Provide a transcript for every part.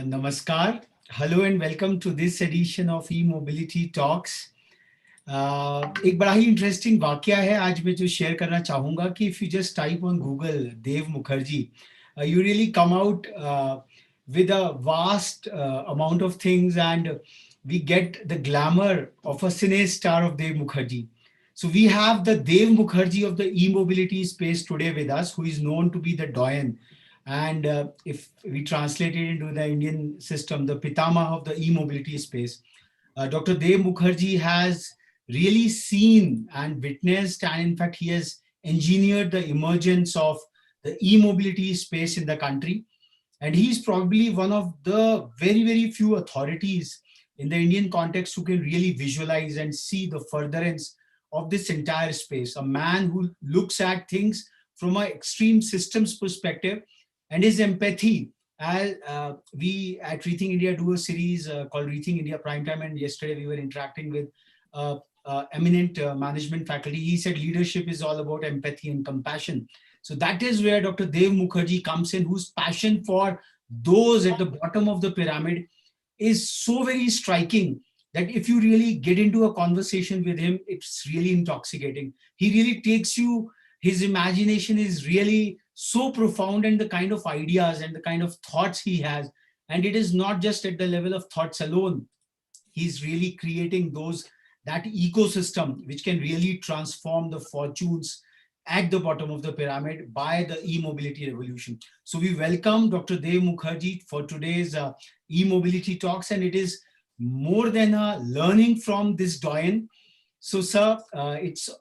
Namaskar. Hello and welcome to this edition of eMobility Talks. एक बड़ा ही interesting वाकया है आज मैं जो शेयर करना चाहूँगा कि if you just type on Google Dev Mukherjee, you really come out with a vast amount of things, and we get the glamour of a cine star of Dev Mukherjee. So we have the Dev Mukherjee of the e-mobility space today with us, who is known to be the doyen. And if we translate it into the Indian system, the Pitama of the e-mobility space, Dr. Dev Mukherjee has really seen and witnessed, and in fact, he has engineered the emergence of the e-mobility space in the country. And he's probably one of the very, very few authorities in the Indian context who can really visualize and see the furtherance of this entire space. A man who looks at things from an extreme systems perspective, and his empathy. As we at Rethink India do a series called Rethink India Primetime, and yesterday we were interacting with eminent management faculty. He said leadership is all about empathy and compassion. So that is where Dr. Dev Mukherjee comes in, whose passion for those at the bottom of the pyramid is so very striking that if you really get into a conversation with him, it's really intoxicating. He really takes you, his imagination is really so profound, and the kind of ideas and the kind of thoughts he has. And it is not just at the level of thoughts alone. He's really creating that ecosystem which can really transform the fortunes at the bottom of the pyramid by the e-mobility revolution. So we welcome Dr. Dev Mukherjee for today's e-mobility talks, and it is more than a learning from this doyen. So sir, it's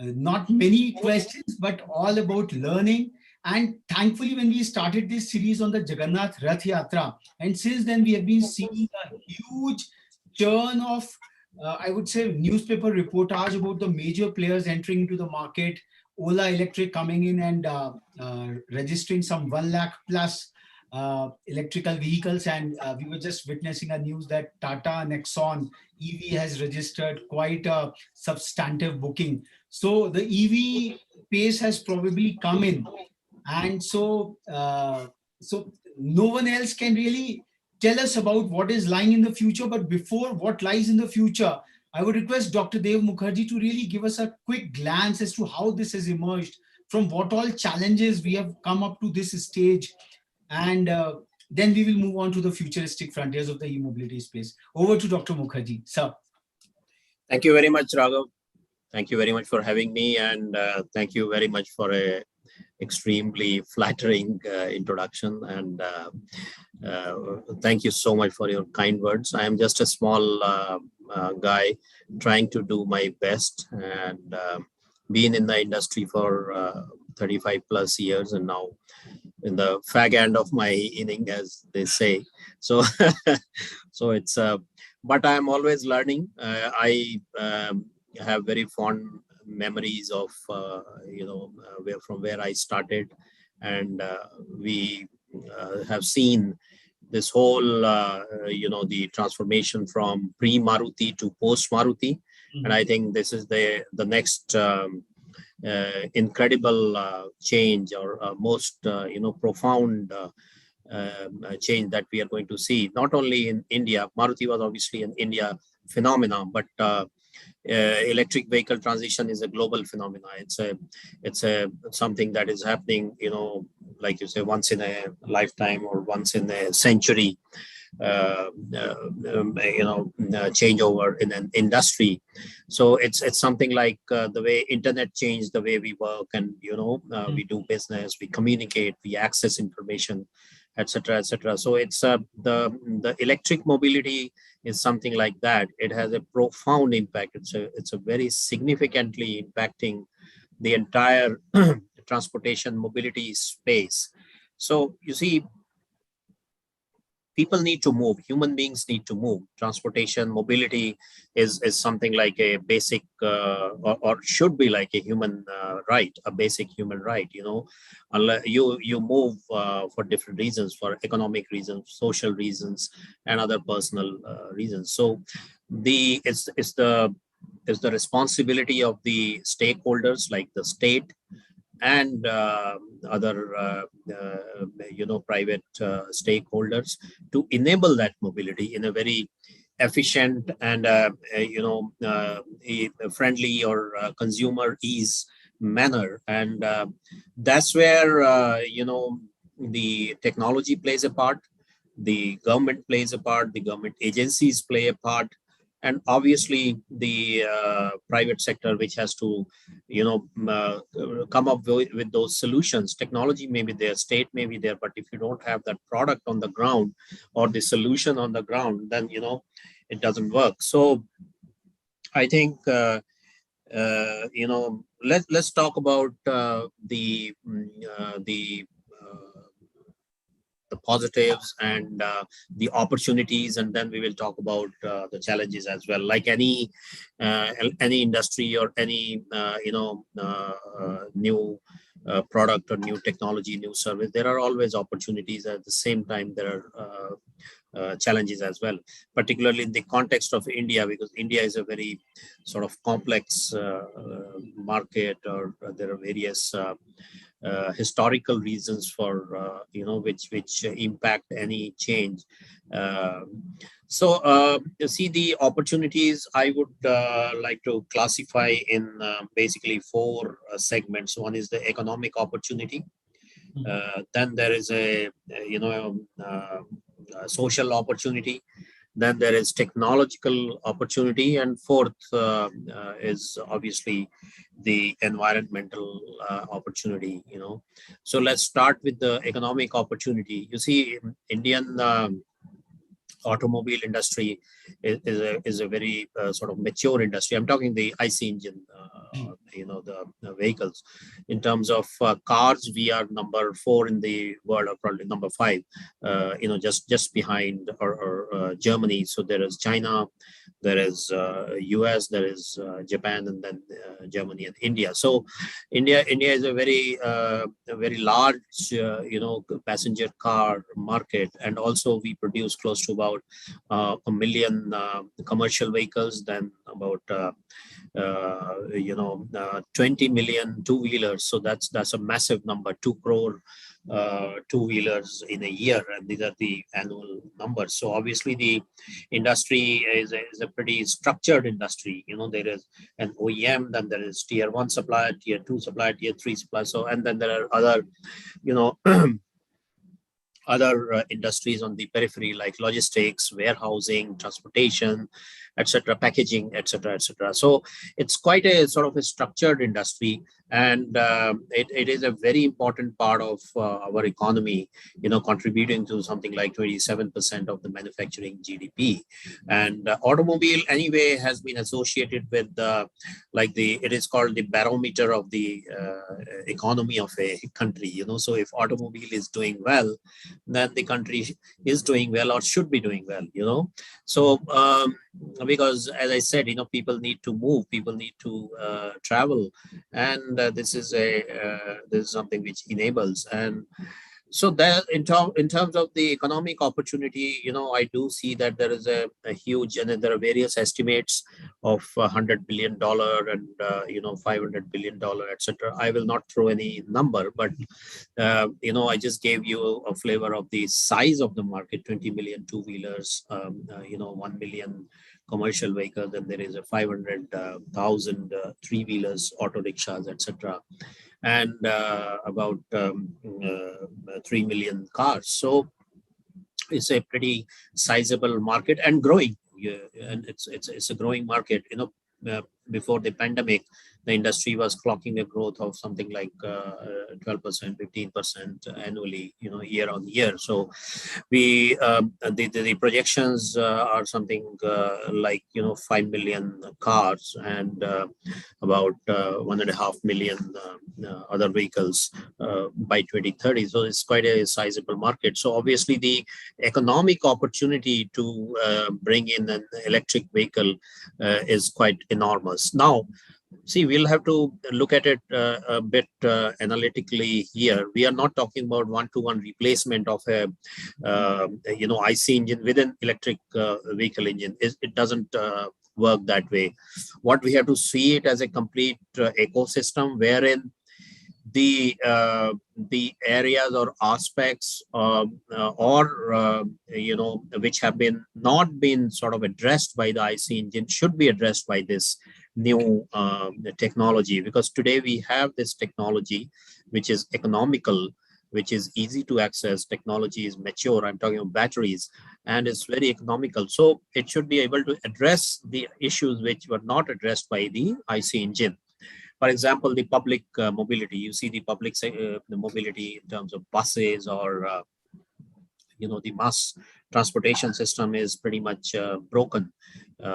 not many questions, but all about learning. And thankfully, when we started this series on the Jagannath Rath Yatra, and since then we have been seeing a huge churn of, I would say, newspaper reportage about the major players entering into the market, Ola Electric coming in and registering some 1 lakh plus electrical vehicles. And we were just witnessing a news that Tata Nexon EV has registered quite a substantive booking. So the EV pace has probably come in. And so, so no one else can really tell us about what is lying in the future. But before what lies in the future, I would request Dr. Dev Mukherjee to really give us a quick glance as to how this has emerged, from what all challenges we have come up to this stage. And then we will move on to the futuristic frontiers of the e-mobility space. Over to Dr. Mukherjee, sir. Thank you very much, Raghav. Thank you very much for having me, and thank you very much for a extremely flattering introduction, and thank you so much for your kind words. I am just a small guy trying to do my best, and been in the industry for 35 plus years, and now in the fag end of my inning, as they say. So so it's but I am always learning. I have very fond memories of from where I started, and we have seen this whole the transformation from pre-Maruti to post-Maruti. And I think this is the next incredible change, or most profound change that we are going to see, not only in India. Maruti was obviously an India phenomenon, but electric vehicle transition is a global phenomenon. It's a something that is happening, like you say, once in a lifetime or once in a century. changeover in an industry. So it's something like the way internet changed the way we work, and we do business, we communicate, we access information, etc., etc. So it's the electric mobility is something like that. It has a profound impact. It's a very significantly impacting the entire transportation mobility space. So you see, people need to move, human beings need to move. Transportation mobility is something like a basic or should be like a human right, a basic human right. Unless you move for different reasons, for economic reasons, social reasons, and other personal reasons. So it's the responsibility of the stakeholders like the state and other private stakeholders to enable that mobility in a very efficient and a friendly or consumer ease manner. And that's where the technology plays a part, the government plays a part, the government agencies play a part, and obviously the private sector, which has to come up with those solutions. Technology may be there, state may be there, but if you don't have that product on the ground or the solution on the ground, then it doesn't work. So I think let's talk about the positives and the opportunities, and then we will talk about the challenges as well. Like any industry or any new product or new technology, new service, there are always opportunities. At the same time, there are challenges as well, particularly in the context of India, because India is a very sort of complex market, or there are various historical reasons for which impact any change. You see, the opportunities I would like to classify in basically four segments. One is the economic opportunity. Then there is a social opportunity. Then there is technological opportunity, and fourth is obviously the environmental opportunity. So let's start with the economic opportunity. You see, Indian automobile industry is a very sort of mature industry. I'm talking the IC engine, the vehicles. In terms of cars, we are number 4 in the world, or probably number 5, just behind or Germany. So there is China, there is US, there is Japan, and then Germany and India. So India is a very large passenger car market, and also we produce close to about 1 million commercial vehicles, then about 20 million two-wheelers. So that's a massive number, 2 crore two-wheelers in a year, and these are the annual numbers. So obviously the industry is a pretty structured industry. There is an OEM, then there is tier 1 supplier, tier 2 supplier, tier 3 supplier. So, and then there are other other industries on the periphery, like logistics, warehousing, transportation, etc., packaging, etc., etc. So it's quite a sort of a structured industry, and it is a very important part of our economy, contributing to something like 27% of the manufacturing GDP. And automobile anyway has been associated with it is called the barometer of the economy of a country. So if automobile is doing well, then the country is doing well, or should be doing well. So because, as I said, people need to move, people need to travel, and this is something which enables. And so that in terms of the economic opportunity, I do see that there is a huge, and there are various estimates of $100 billion and $500 billion, etc. I will not throw any number, but I just gave you a flavor of the size of the market: 20 million two-wheelers, 1 million commercial vehicles, and there is a 500,000 three-wheelers, auto rickshaws, etc., and about 3 million cars. So It's a pretty sizable market and growing. Yeah, and it's a growing market. Before the pandemic, the industry was clocking a growth of something like 12%, 15% annually, year on year. So we the projections are something like 5 million cars and about 1.5 million other vehicles by 2030. So it's quite a sizable market. So obviously the economic opportunity to bring in an electric vehicle is quite enormous. Now, see, we'll have to look at it a bit analytically here. We are not talking about one-to-one replacement of a IC engine with an electric vehicle engine. It doesn't work that way. What we have to see it as a complete ecosystem wherein the areas or aspects which have been not been sort of addressed by the IC engine should be addressed by this new technology, because today we have this technology which is economical, which is easy to access. Technology is mature. I'm talking about batteries, and it's very economical. So it should be able to address the issues which were not addressed by the IC engine. For example, the public mobility. You see the public the mobility in terms of buses or the mass transportation system is pretty much broken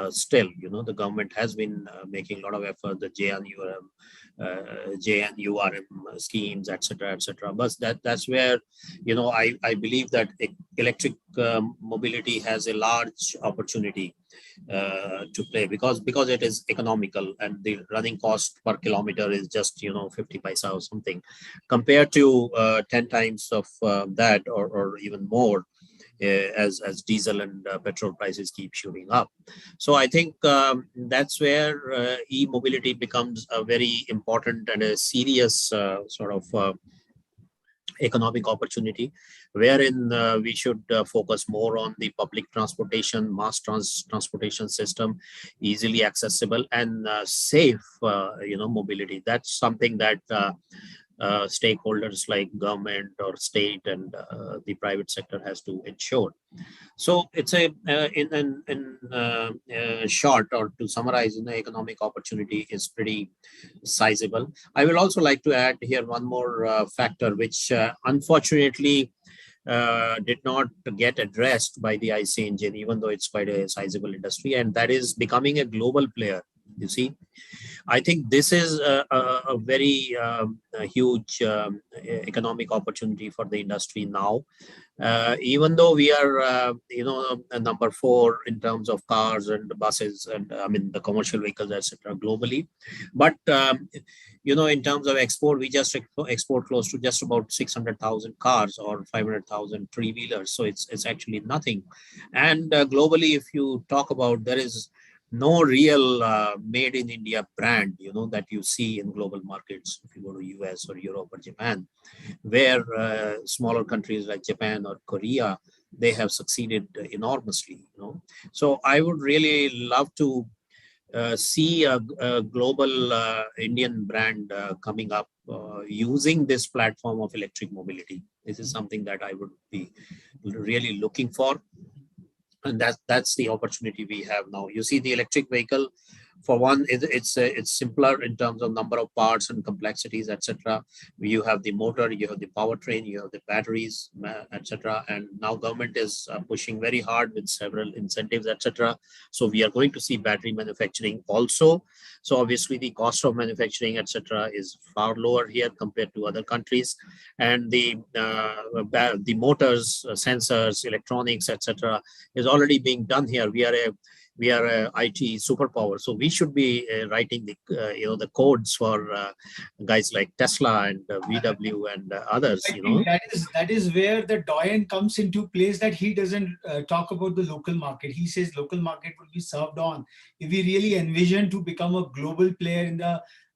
still. The government has been making a lot of effort, the JNURM schemes, etc., etc. But that's where I believe that electric mobility has a large opportunity to play, because it is economical and the running cost per kilometer is just 50 paisa or something, compared to 10 times of that or even more as diesel and petrol prices keep shooting up. So I think that's where e-mobility becomes a very important and a serious sort of economic opportunity, wherein we should focus more on the public transportation, mass transportation system, easily accessible and safe, mobility. That's something that stakeholders like government or state and the private sector has to ensure. So it's a in short, or to summarize, economic opportunity is pretty sizable. I will also like to add here one more factor, which unfortunately did not get addressed by the IC engine, even though it's quite a sizable industry, and that is becoming a global player. You see, I think this is a very a huge economic opportunity for the industry now. Even though we are, number 4 in terms of cars and buses and I mean the commercial vehicles, etc., globally, but in terms of export, we just export close to just about 600,000 cars or 500,000 three-wheelers. So it's actually nothing. And globally, if you talk about, there is no real made in India brand, that you see in global markets. If you go to US or Europe or Japan, where smaller countries like Japan or Korea, they have succeeded enormously. So I would really love to see a global Indian brand coming up using this platform of electric mobility. This is something that I would be really looking for, and that's the opportunity we have now. You see, the electric vehicle, for one, it's simpler in terms of number of parts and complexities, etc. You have the motor, you have the powertrain, you have the batteries, etc. And now government is pushing very hard with several incentives, etc. So we are going to see battery manufacturing also. So obviously the cost of manufacturing, etc., is far lower here compared to other countries, and the motors, sensors, electronics, etc., is already being done here. We are a IT superpower, so we should be writing the the codes for guys like Tesla and VW and others. I think that is where the Doyen comes into place, that he doesn't talk about the local market. He says local market will be served on. If we really envision to become a global player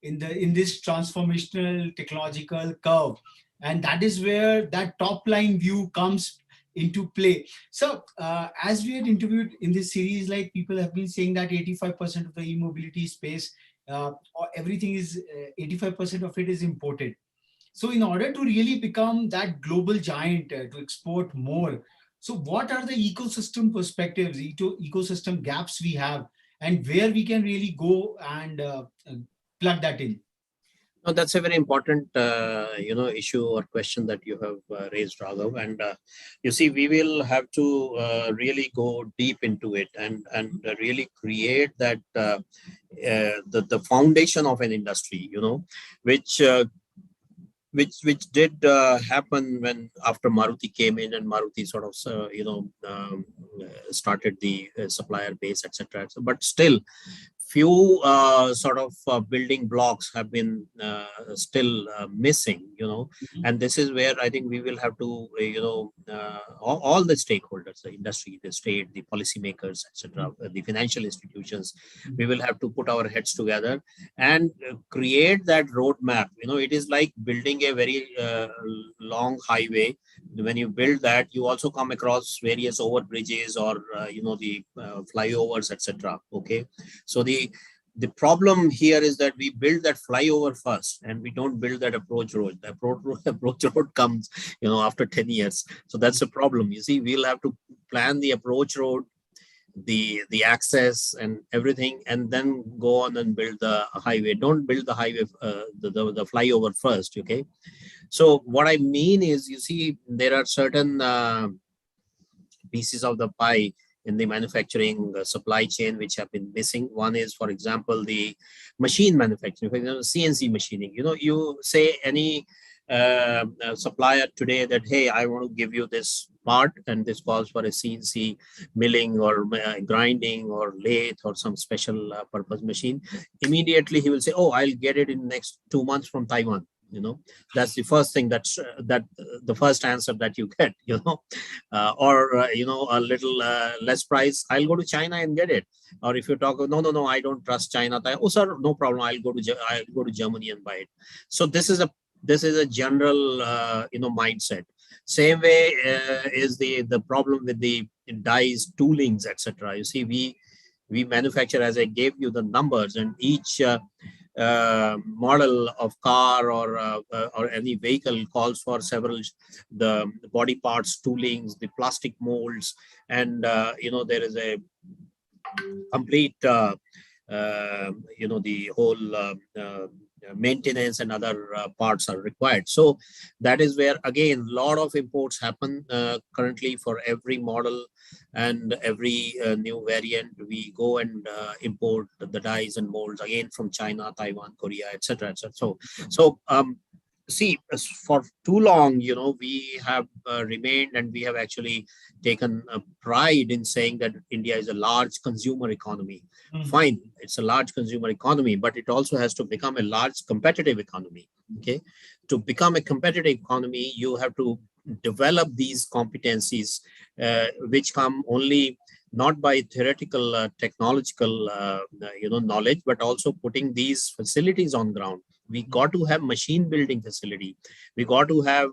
in this transformational technological curve, and that is where that top line view comes into play. So as we had interviewed in this series, like, people have been saying that 85% of the e-mobility space, or everything is 85% of it is imported. So in order to really become that global giant, to export more, So what are the ecosystem perspectives, ecosystem gaps we have, and where we can really go and plug that in? No, that's a very important, issue or question that you have raised, Raghav. And you see, we will have to really go deep into it and really create that the foundation of an industry, which which did happen when after Maruti came in and Maruti sort of started the supplier base, etc. But still, few sort of building blocks have been still missing, and this is where I think we will have to, all the stakeholders, the industry, the state, the policymakers, etc., the financial institutions, we will have to put our heads together and create that roadmap. It is like building a very long highway. When you build that, you also come across various over bridges or the flyovers, etc. Okay, so the problem here is that we build that flyover first and we don't build that approach road. The approach road comes after 10 years. So that's a problem. You see, we'll have to plan the approach road, the access and everything, and then go on and build the highway. Don't build the highway, the flyover first. Okay, so what I mean is, you see, there are certain pieces of the pie in the manufacturing supply chain which have been missing. One is, for example, the machine manufacturing, for example, CNC machining. You say any supplier today that, hey, I want to give you this part and this calls for a CNC milling or grinding or lathe or some special purpose machine. Immediately he will say, oh, I'll get it in next 2 months from Taiwan. That's the first thing that the first answer that you get, or a little less price, I'll go to China and get it. Or if you talk, no, I don't trust China. Oh, sir, no problem, I'll go to Germany and buy it. So this is a general mindset. Same way is the problem with the dies, toolings, etc. You see, we manufacture, as I gave you the numbers, and each model of car or any vehicle calls for several the body parts, toolings, the plastic molds, and there is a complete the whole maintenance and other parts are required. So that is where, again, a lot of imports happen currently for every model and every new variant. We go and import the dies and molds again from China, Taiwan, Korea, etc., etc. So see, for too long, we have remained, and we have actually taken pride in saying that India is a large consumer economy. Fine, it's a large consumer economy, but it also has to become a large competitive economy. Okay, to become a competitive economy, you have to develop these competencies, which come only not by theoretical technological knowledge, but also putting these facilities on ground. We got to have machine building facility. We got to have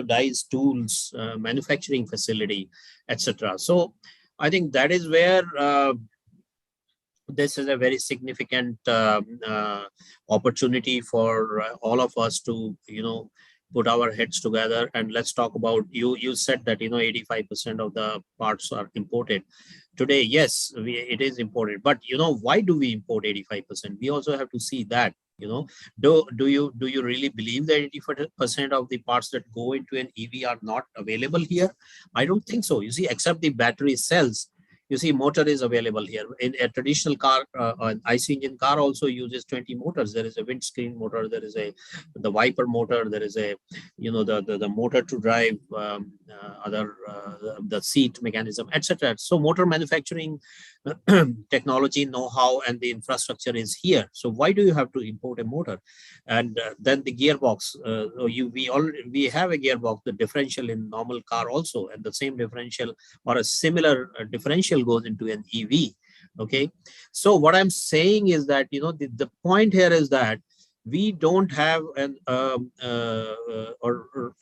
dies, tools, manufacturing facility, etc. So I think that is where this is a very significant opportunity for all of us to put our heads together. And let's talk about, you said that 85% of the parts are imported today. Yes, it is imported, but why do we import 85%? We also have to see that. Do you really believe that 80% of the parts that go into an EV are not available here? I don't think so. You see, except the battery cells, you see, motor is available here. In a traditional car, an IC engine car also uses 20 motors. There is a windscreen motor, there is the wiper motor, there is a the motor to drive the seat mechanism, etc. So motor manufacturing technology, know-how, and the infrastructure is here. So why do you have to import a motor? And then the gearbox, we have a gearbox, the differential in normal car also, and the same differential or a similar differential goes into an EV. Okay, so what I'm saying is that the point here is that we don't have an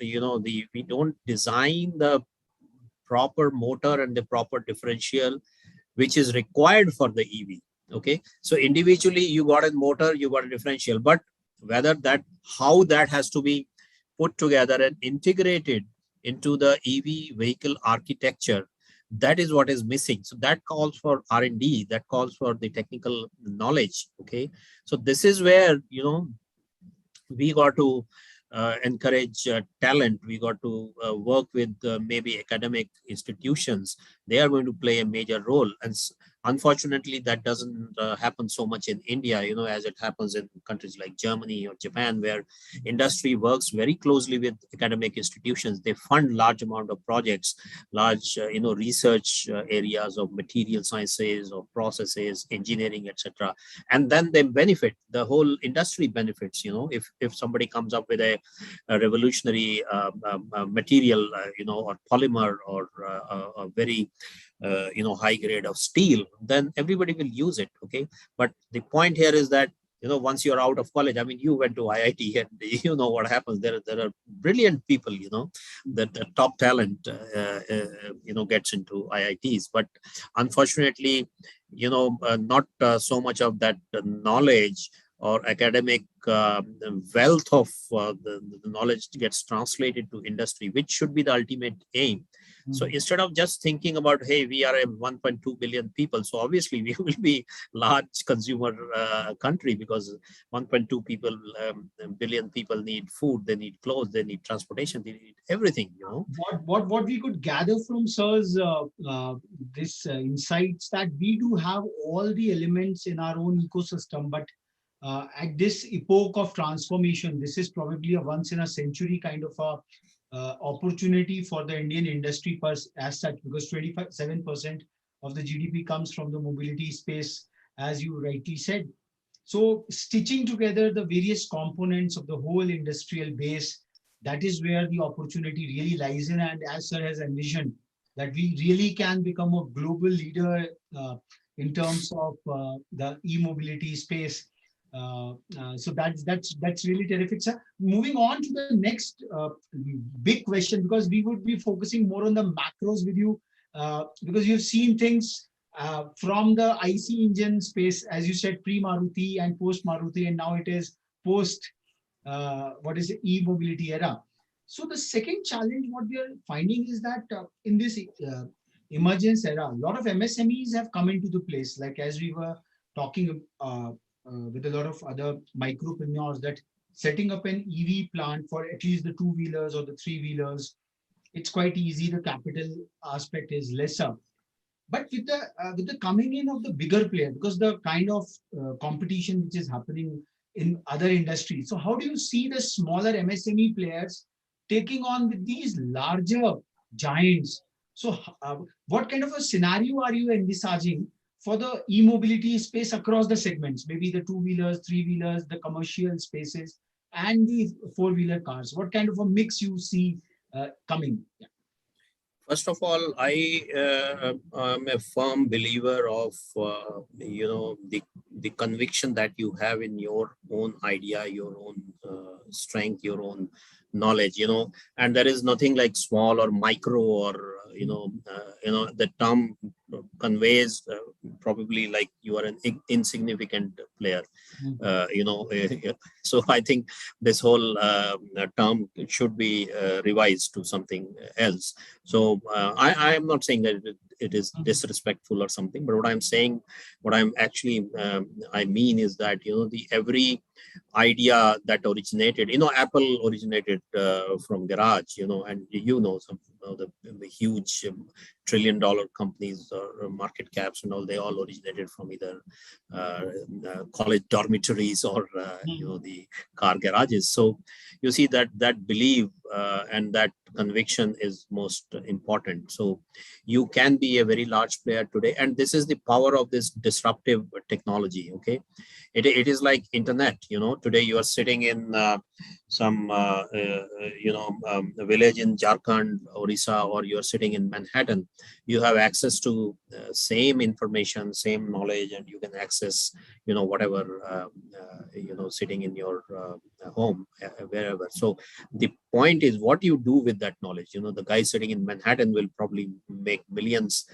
we don't design the proper motor and the proper differential which is required for the EV. Okay, so individually you got a motor, you got a differential, but how that has to be put together and integrated into the EV vehicle architecture, that is what is missing. So that calls for R&D, that calls for the technical knowledge. Okay, so this is where, we got to encourage talent. We got to work with maybe academic institutions. They are going to play a major role. And unfortunately, that doesn't happen so much in India, as it happens in countries like Germany or Japan, where industry works very closely with academic institutions. They fund large amount of projects, large, research areas of material sciences or processes, engineering, etc. And then they benefit, the whole industry benefits. If somebody comes up with a revolutionary material, or polymer, or a very high grade of steel, then everybody will use it. Okay, but the point here is that, once you're out of college, I mean, you went to IIT, and you know what happens. There are brilliant people, that the top talent, gets into IITs. But unfortunately, not so much of that knowledge or academic wealth of the knowledge gets translated to industry, which should be the ultimate aim. So instead of just thinking about, hey, we are a 1.2 billion people, so obviously we will be large consumer country, because 1.2 billion people need food, they need clothes, they need transportation, they need everything. What we could gather from Sir's this insights, that we do have all the elements in our own ecosystem, but at this epoch of transformation, this is probably a once in a century kind of a opportunity for the Indian industry as such, because 27% of the GDP comes from the mobility space, as you rightly said. So stitching together the various components of the whole industrial base, that is where the opportunity really lies in. And as Sir has envisioned, that we really can become a global leader in terms of the e-mobility space. So that's really terrific, sir. Moving on to the next big question, because we would be focusing more on the macros with you, because you've seen things from the IC engine space, as you said, pre-Maruti and post-Maruti, and now it is post what is the e-mobility era. So the second challenge, what we are finding is that in this emergence era, a lot of MSMEs have come into the place, like as we were talking with a lot of other micropreneurs, that setting up an EV plant for at least the two-wheelers or the three-wheelers, it's quite easy. The capital aspect is lesser. But with the coming in of the bigger player, because the kind of competition which is happening in other industries, so how do you see the smaller MSME players taking on with these larger giants? So what kind of a scenario are you envisaging for the e-mobility space across the segments, maybe the two-wheelers, three-wheelers, the commercial spaces, and the four-wheeler cars? What kind of a mix you see coming? Yeah. First of all, I am a firm believer of the conviction that you have in your own idea, your own strength, your own knowledge. And there is nothing like small or micro, or the term conveys probably like you are an insignificant player. So I think this whole term should be revised to something else. So I am not saying that it is disrespectful or something, but what I'm actually I mean is that the every idea that originated, Apple originated from garage, and some of the huge trillion-dollar companies or market caps and all, they all originated from either college dormitories or the car garages. So you see that belief and that conviction is most important. So you can be a very large player today, and this is the power of this disruptive technology. Okay, it is like internet. Today you are sitting in some village in Jharkhand, Orissa, or you are sitting in Manhattan. You have access to same information, same knowledge, and you can access whatever sitting in your home, wherever. So the point is what you do with that knowledge. The guy sitting in Manhattan will probably make millions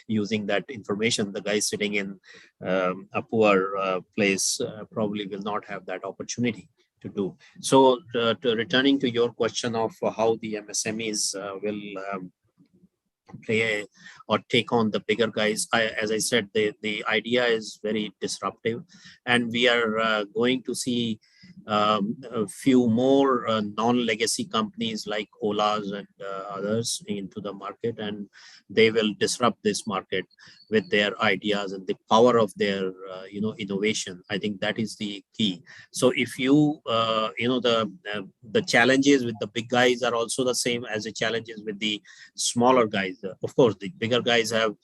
using that information. The guy sitting in a poor place probably will not have that opportunity to do. So returning to your question of how the MSMEs will play or take on the bigger guys, as I said, the idea is very disruptive, and we are going to see a few more non-legacy companies like Ola's and others into the market, and they will disrupt this market with their ideas and the power of their innovation. I think that is the key. So if you the challenges with the big guys are also the same as the challenges with the smaller guys. Of course, the bigger guys have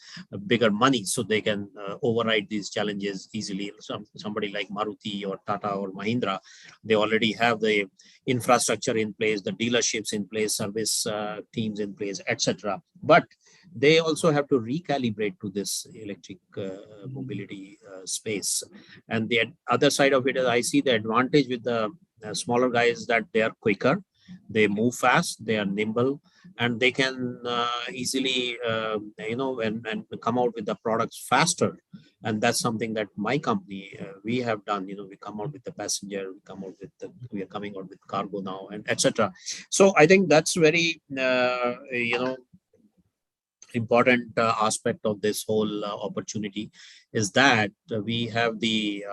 bigger money, so they can override these challenges easily. Somebody like Maruti or Tata or Mahindra, they already have the infrastructure in place, the dealerships in place, service teams in place, etc. But they also have to recalibrate to this electric mobility space. And the other side of it is, I see the advantage with the smaller guys that they are quicker, they move fast, they are nimble, and they can easily and come out with the products faster. And that's something that my company we have done. We come out with the passenger, we are coming out with cargo now, and etc. So I think that's very important aspect of this whole opportunity, is that we have the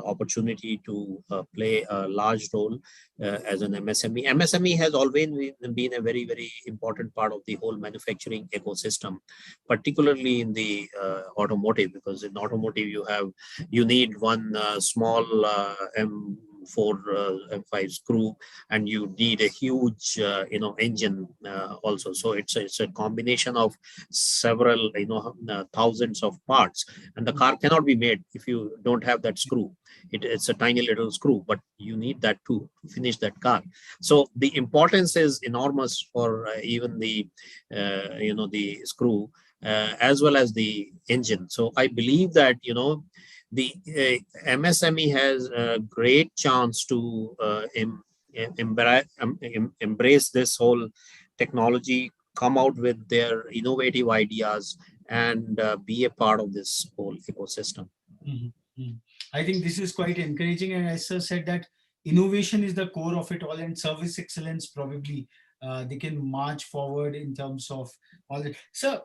opportunity to play a large role as an MSME. MSME has always been a very, very important part of the whole manufacturing ecosystem, particularly in the automotive, because in automotive you need one small M4 M5 screw, and you need a huge engine also. So it's a combination of several thousands of parts, and the car cannot be made if you don't have that screw. It's a tiny little screw, but you need that to finish that car. So the importance is enormous for even the the screw as well as the engine. So I believe that the MSME has a great chance to embrace this whole technology, come out with their innovative ideas, and be a part of this whole ecosystem. I think this is quite encouraging, and as sir said that innovation is the core of it all, and service excellence probably they can march forward in terms of all that. So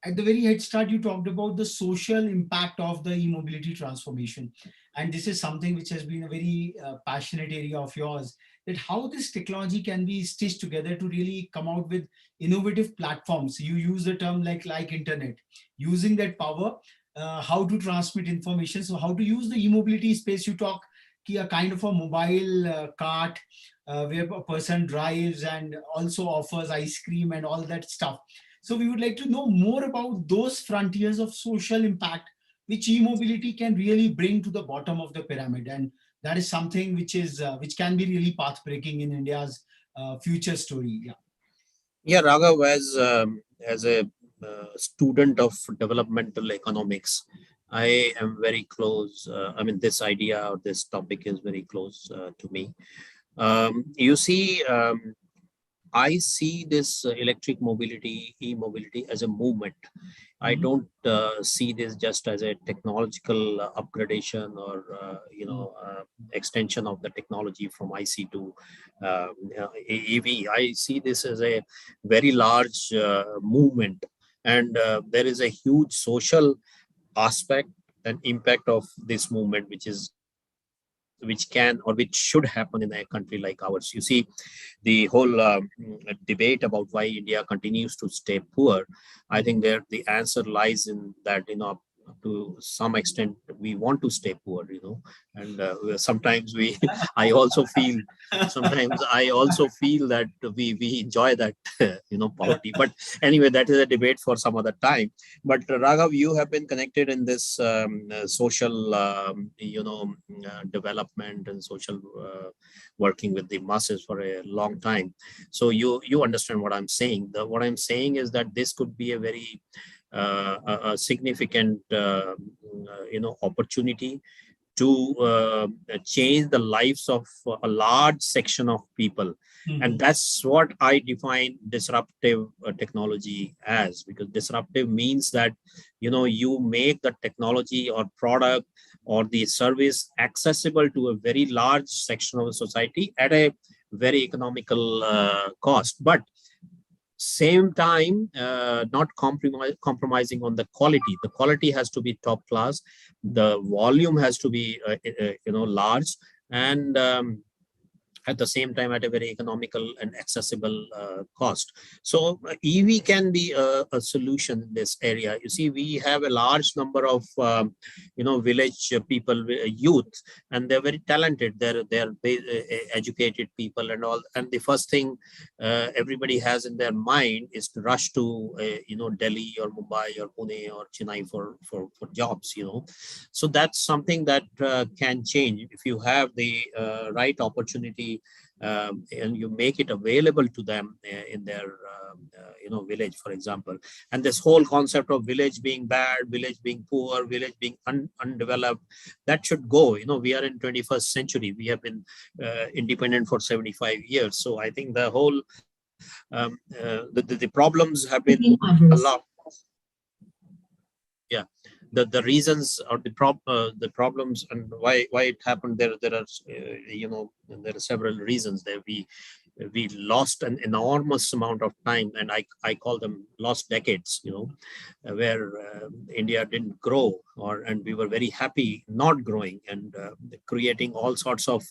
at the very head start, you talked about the social impact of the e-mobility transformation, and this is something which has been a very passionate area of yours, that how this technology can be stitched together to really come out with innovative platforms. You use the term like internet, using that power, how to transmit information. So how to use the e-mobility space. You talk a kind of a mobile cart where a person drives and also offers ice cream and all that stuff. So we would like to know more about those frontiers of social impact which e-mobility can really bring to the bottom of the pyramid, and that is something which can be really path breaking in India's future story. Yeah, Raghav, as a student of developmental economics, I am very close. This idea or this topic is very close to me. You see, I see this electric mobility, e-mobility, as a movement. I don't see this just as a technological upgradation or extension of the technology from IC to EV. I see this as a very large movement, and there is a huge social aspect and impact of this movement, which can or which should happen in a country like ours. You see, the whole debate about why India continues to stay poor, I think the answer lies in that, to some extent, we want to stay poor, and sometimes I also feel, that we enjoy that, poverty. But anyway, that is a debate for some other time. But Raghav, you have been connected in this social, development and social working with the masses for a long time. So you understand what I'm saying. What I'm saying is that this could be a very a significant opportunity to change the lives of a large section of people. And that's what I define disruptive technology as, because disruptive means that, you make the technology or product or the service accessible to a very large section of the society at a very economical cost, but same time not compromising on the quality. The quality has to be top class, the volume has to be large, and at the same time at a very economical and accessible cost. So EV can be a solution in this area. You see, we have a large number of village people, youth, and they're very talented. They're educated people and all. And the first thing everybody has in their mind is to rush to Delhi or Mumbai or Pune or Chennai for jobs. So that's something that can change if you have the right opportunity, and you make it available to them in their village, for example. And this whole concept of village being bad, village being poor, village being undeveloped, that should go. We are in 21st century. We have been independent for 75 years. So I think the whole the problems have been a lot. Yeah, the reasons or the problems and why it happened, there are there are several reasons there. We lost an enormous amount of time, and I call them lost decades, where India didn't grow, and we were very happy not growing, and creating all sorts of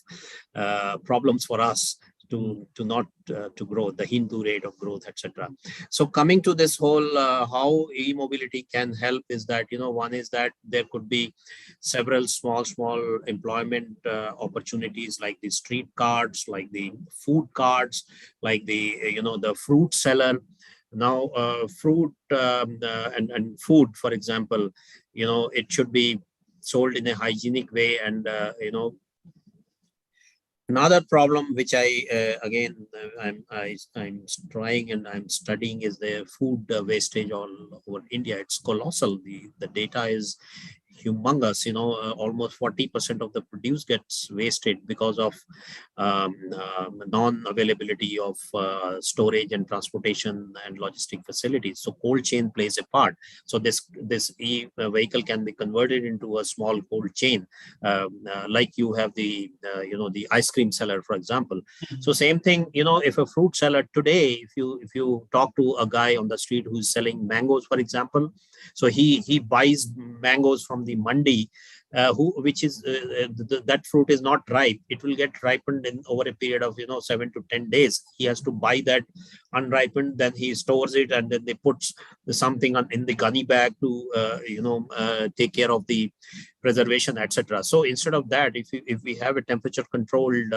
problems for us to not to grow, the Hindu rate of growth, etc. So coming to this whole how e-mobility can help is that, one is that there could be several small employment opportunities, like the street cards, like the food cards, like the the fruit seller. Now fruit and food, for example, it should be sold in a hygienic way, and another problem which I'm trying and I'm studying is the food wastage all over India. It's colossal. The data is humongous. Almost 40% of the produce gets wasted because of non-availability of storage and transportation and logistic facilities. So cold chain plays a part. So this vehicle can be converted into a small cold chain, like you have the the ice cream seller, for example. So same thing, if a fruit seller today, if you talk to a guy on the street who's selling mangoes, for example, so he buys mangoes from the mandi, which is that fruit is not ripe. It will get ripened in over a period of 7 to 10 days. He has to buy that unripened, then he stores it, and then they put something in the gunny bag to take care of the preservation, etc. So instead of that, if we have a temperature controlled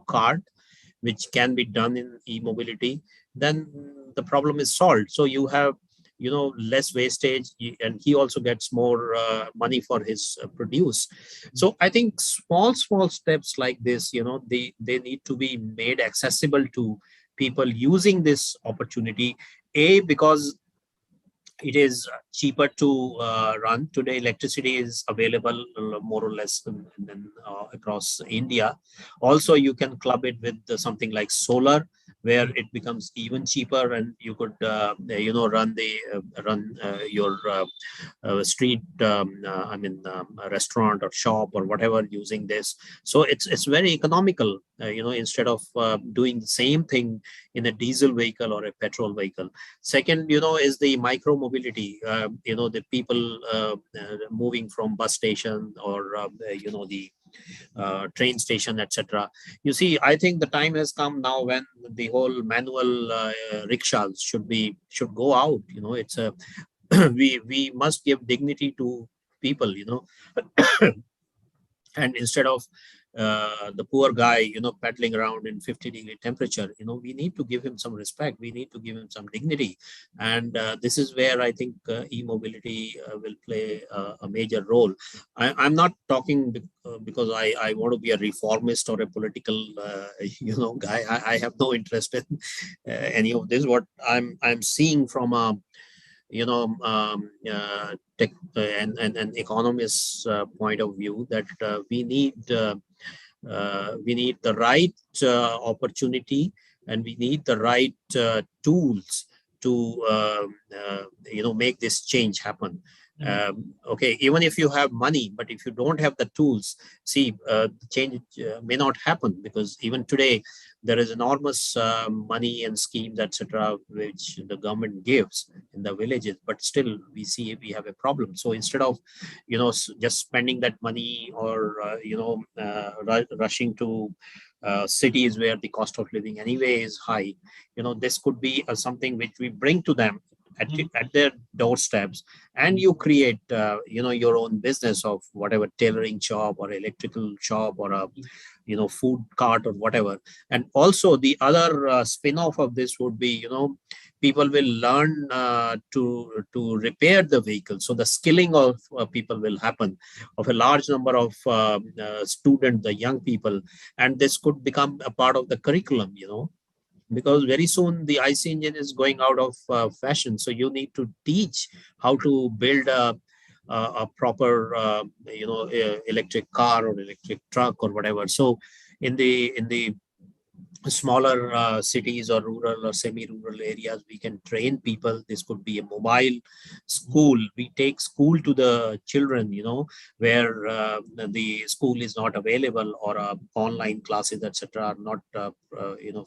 cart, which can be done in e-mobility, then the problem is solved. So you have less wastage, and he also gets more money for his produce. So I think small steps like this, they need to be made accessible to people using this opportunity, because it is cheaper to run. Today electricity is available more or less across India. Also, you can club it with something like solar, where it becomes even cheaper, and you could run your street a restaurant or shop or whatever using this. So it's very economical, instead of doing the same thing in a diesel vehicle or a petrol vehicle. Second, is the micro mobility, the people moving from bus station or the train station, etc. You see, I think the time has come now when the whole manual rickshaws should go out. It's a we must give dignity to people, and instead of the poor guy pedaling around in 50-degree temperature, we need to give him some respect, we need to give him some dignity. And this is where I think e-mobility will play a major role. I'm not talking because I want to be a reformist or a political guy. I have no interest in any of this. What I'm seeing from a tech and economists' point of view, that we need the right opportunity, and we need the right tools to make this change happen. Okay, even if you have money, but if you don't have the tools, see, the change may not happen, because even today there is enormous money and schemes, etc., which the government gives in the villages, but still we see we have a problem. So instead of just spending that money, or rushing to cities where the cost of living anyway is high, this could be something which we bring to them at their doorsteps, and you create your own business of whatever, tailoring shop or electrical shop, or a food cart or whatever. And also the other spin-off of this would be, people will learn to repair the vehicle. So the skilling of people will happen, of a large number of students, the young people, and this could become a part of the curriculum, because very soon the IC engine is going out of fashion. So you need to teach how to build a proper, electric car or electric truck or whatever. So in the smaller cities or rural or semi-rural areas, we can train people. This could be a mobile school. We take school to the children, where the school is not available, or online classes, etc., are not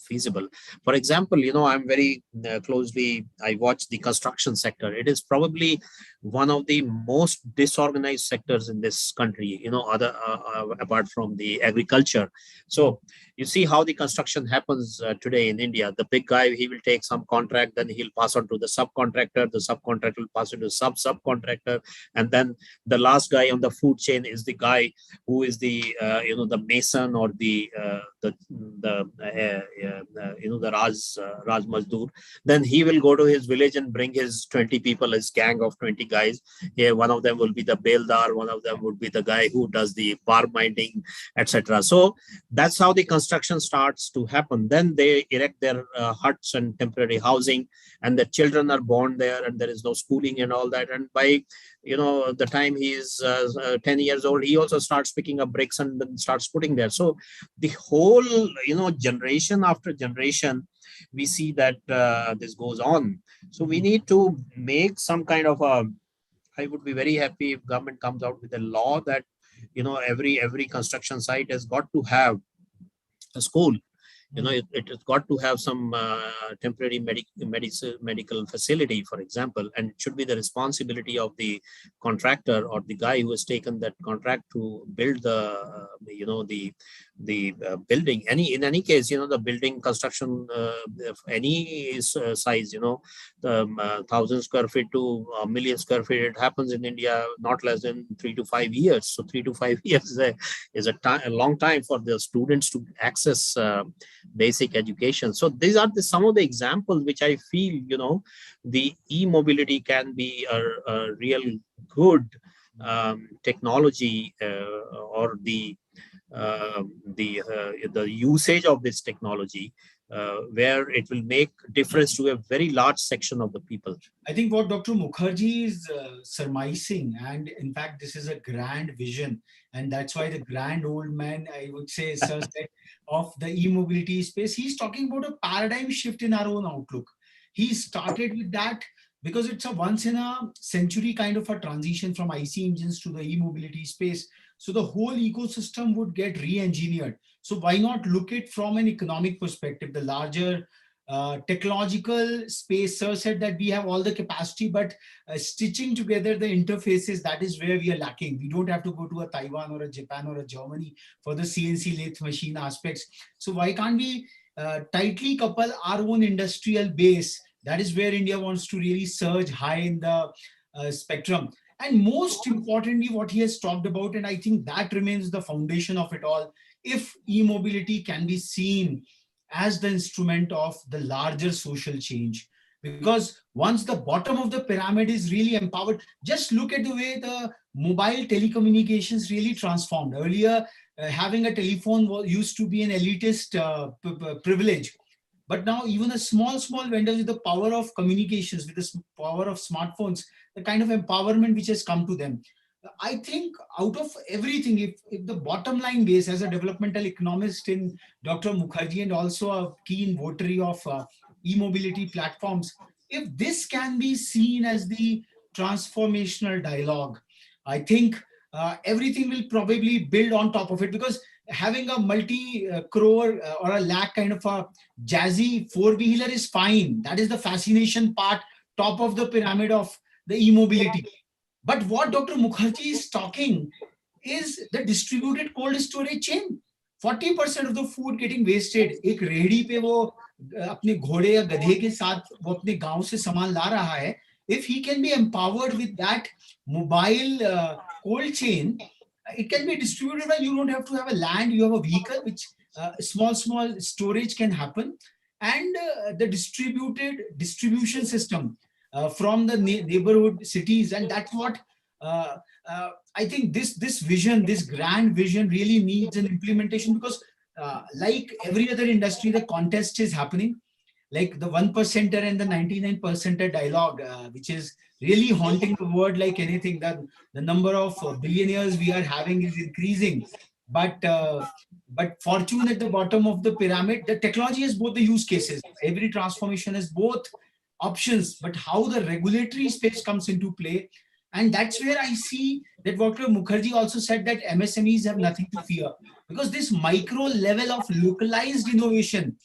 feasible. For example, I'm very closely, I watch the construction sector. It is probably one of the most disorganized sectors in this country, other apart from the agriculture. So you see how the construction happens today in India. The big guy, he will take some contract, then he'll pass on to the subcontractor. The subcontractor will pass it to subcontractor, and then the last guy on the food chain is the guy who is the the mason, or the Raj Mazdoor. Then he will go to his village and bring his 20 people, his gang of 20 guys. Yeah, one of them will be the beldar, one of them would be the guy who does the bar minding, etc. So that's how the construction starts to happen. Then they erect their huts and temporary housing, and the children are born there, and there is no schooling and all that. And by the time he is 10 years old, he also starts picking up bricks and then starts putting there. So the whole generation after generation, we see that this goes on. So we need to make some kind of a, I would be very happy if government comes out with a law that every construction site has got to have a school. It has got to have some temporary medical facility, for example, and it should be the responsibility of the contractor or the guy who has taken that contract to build the building. In any case, the building construction of any size, the 1,000 square feet to a million square feet, it happens in India not less than 3 to 5 years. So 3 to 5 years is a long time for the students to access basic education. So these are some of the examples which I feel, the e-mobility can be a real good technology, or the usage of this technology, where it will make difference to a very large section of the people. I think what Dr. Mukherji is surmising, and in fact, this is a grand vision, and that's why the grand old man, I would say, Sir, of the e-mobility space, he's talking about a paradigm shift in our own outlook. He started with that because it's a once in a century kind of a transition from IC engines to the e-mobility space. So the whole ecosystem would get re-engineered. So why not look at from an economic perspective, the larger technological space. Sir said that we have all the capacity, but stitching together the interfaces, that is where we are lacking. We don't have to go to a Taiwan or a Japan or a Germany for the CNC lathe machine aspects. So why can't we tightly couple our own industrial base? That is where India wants to really surge high in the spectrum. And most importantly, what he has talked about, and I think that remains the foundation of it all, if e-mobility can be seen as the instrument of the larger social change. Because once the bottom of the pyramid is really empowered, just look at the way the mobile telecommunications really transformed. Earlier, having a telephone used to be an elitist privilege. But now even a small vendors with the power of communications, with the power of smartphones, the kind of empowerment which has come to them. I think out of everything, if the bottom line base, as a developmental economist in Dr. Mukherji and also a keen votary of e-mobility platforms, if this can be seen as the transformational dialogue, I think everything will probably build on top of it, because having a multi crore or a lakh kind of a jazzy four-wheeler is fine. That is the fascination part, top of the pyramid of the e-mobility. But what Dr. Mukherji is talking is the distributed cold storage chain. 40% of the food getting wasted. एक रेहड़ी पे वो अपने घोड़े या गधे के साथ वो अपने गांव से सामान ला रहा है. If he can be empowered with that mobile cold chain, it can be distributed. Well, you don't have to have a land, you have a vehicle which small storage can happen, and the distribution system from the neighborhood cities. And that's what I think this vision, this grand vision, really needs an implementation, because like every other industry, the contest is happening, like the 1%er and the 99%er dialogue, which is really haunting the world like anything. That the number of billionaires we are having is increasing, but fortune at the bottom of the pyramid. The technology has both the use cases. Every transformation has both options, but how the regulatory space comes into play. And that's where I see that Dr. Mukherji also said that MSMEs have nothing to fear, because this micro level of localized innovation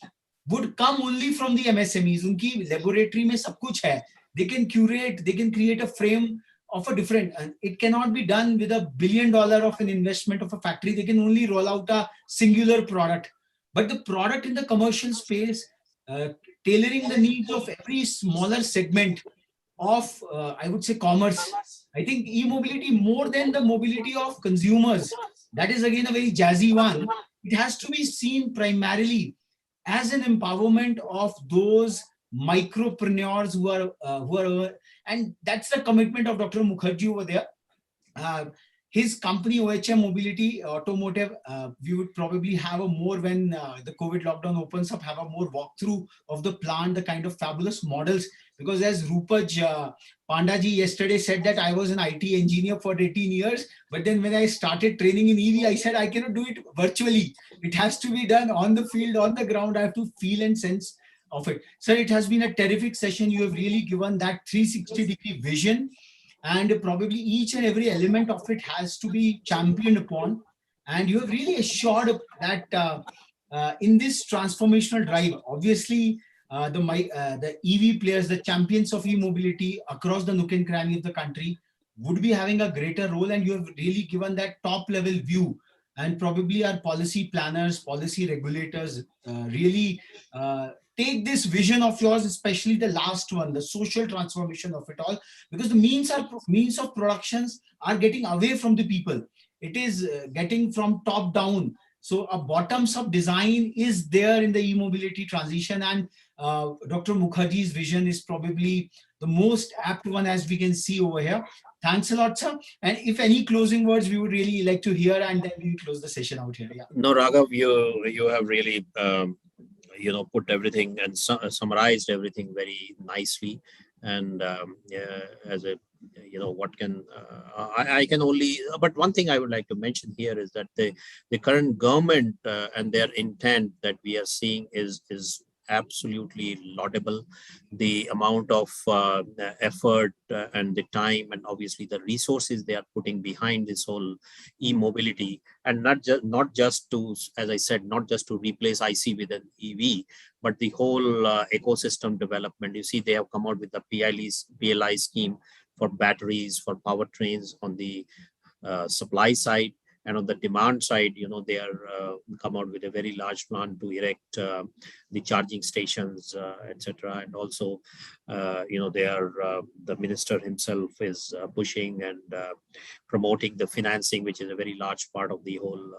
would come only from the MSMEs. Unki laboratory mein sab kuch hai. They can curate, they can create a frame of a different, and it cannot be done with $1 billion of an investment of a factory. They can only roll out a singular product. But the product in the commercial space, uh, tailoring the needs of every smaller segment of, I would say, commerce. I think e-mobility, more than the mobility of consumers, that is again a very jazzy one. It has to be seen primarily as an empowerment of those micropreneurs and that's the commitment of Dr. Mukherji over there. Uh, his company OHM Mobility, Automotive, we would probably have a more, when the COVID lockdown opens up, have a more walkthrough of the plant, the kind of fabulous models. Because as Rupaj Pandaji yesterday said that I was an IT engineer for 18 years, but then when I started training in EV, I said I cannot do it virtually. It has to be done on the field, on the ground. I have to feel and sense of it. Sir, it has been a terrific session. You have really given that 360-degree vision, and probably each and every element of it has to be championed upon. And you have really assured that in this transformational drive, obviously the EV players, the champions of e-mobility across the nook and cranny of the country, would be having a greater role. And you have really given that top level view, and probably our policy planners, policy regulators really take this vision of yours, especially the last one, the social transformation of it all, because the means of productions are getting away from the people. It is getting from top down. So a bottoms up design is there in the e-mobility transition, and Dr. Mukherji's vision is probably the most apt one, as we can see over here. Thanks a lot, sir. And if any closing words, we would really like to hear, and then we close the session out here. Yeah. No, Raghav, you have really put everything and summarized everything very nicely. And yeah, as a what can I can only, but one thing I would like to mention here is that the current government and their intent that we are seeing is absolutely laudable. The amount of effort and the time and obviously the resources they are putting behind this whole e-mobility, and not just to, as I said, not just to replace IC with an EV, but the whole ecosystem development. You see, they have come out with the PLI scheme for batteries, for powertrains on the supply side. And on the demand side, they are come out with a very large plan to erect the charging stations, etc. And also they are the minister himself is pushing and promoting the financing, which is a very large part of the whole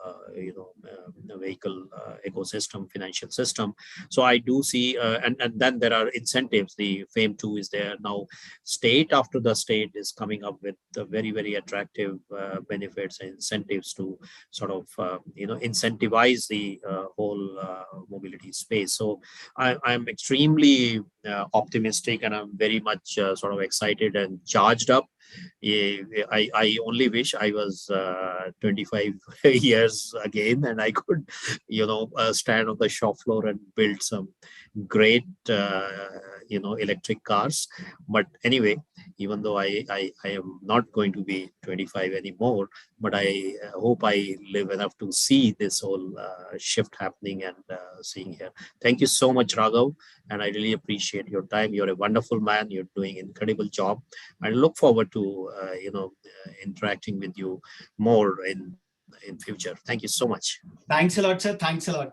vehicle ecosystem, financial system. So I do see, and then there are incentives. The FAME 2 is there now. State after the state is coming up with very, very attractive benefits and incentives to sort of incentivize the whole mobility space. So I'm extremely optimistic, and I'm very much sort of excited and charged up. I only wish I was 25 years again, and I could, stand on the shop floor and build some great, electric cars. But anyway, even though I am not going to be 25 anymore, but I hope I live enough to see this whole shift happening and seeing here. Thank you so much, Raghav, and I really appreciate your time. You're a wonderful man. You're doing an incredible job. I look forward to interacting with you more in future. Thank you so much. Thanks a lot, sir. Thanks a lot.